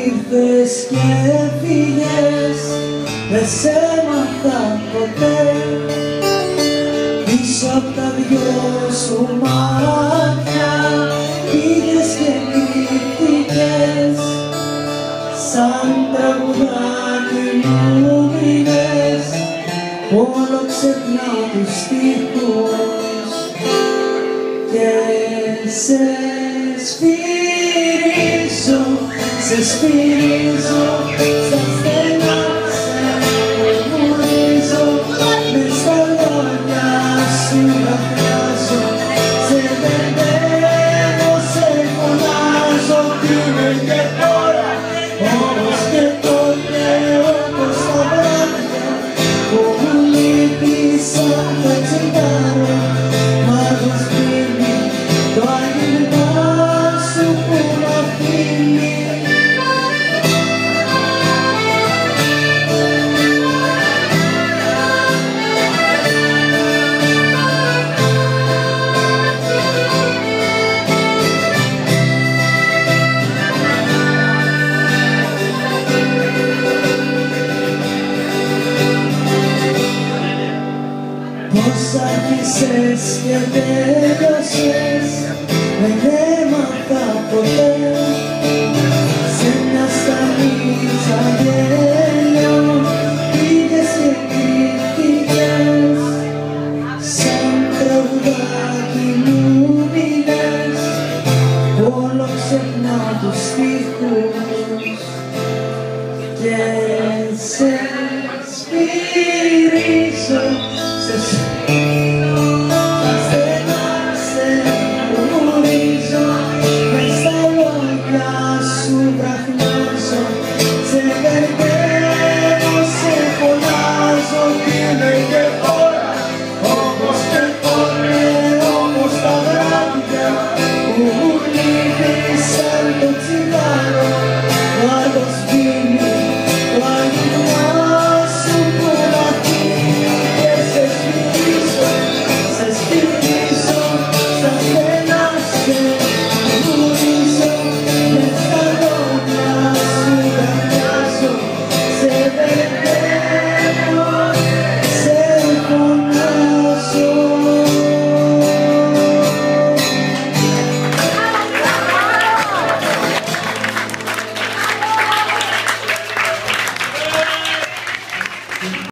ήρθες και έφυγες, δεν σε έμαθα ποτέ. Πίσω απ' τα δυο σου μάτια πήγες και κρύφτηκες, σαν τραγουδάκι μου μείνες, όλο ξεχνάω τους στίχους και σε σφυρίζω, σε σφυρίζω στα στενά, σε μουρίζω, μες στα λόγια σου λαθράζω, σε μπερδεύω, σε φωνάζω, τι είναι και τώρα, όπως και τότε, όπως τα βράδια που μου λείπεις σαν το τσιγάρο, μα το σπίτι το άγγιγμα σου που μ' αφήνει. Πώς άρχισες και τέλειωσες, δεν έμαθα ποτέ.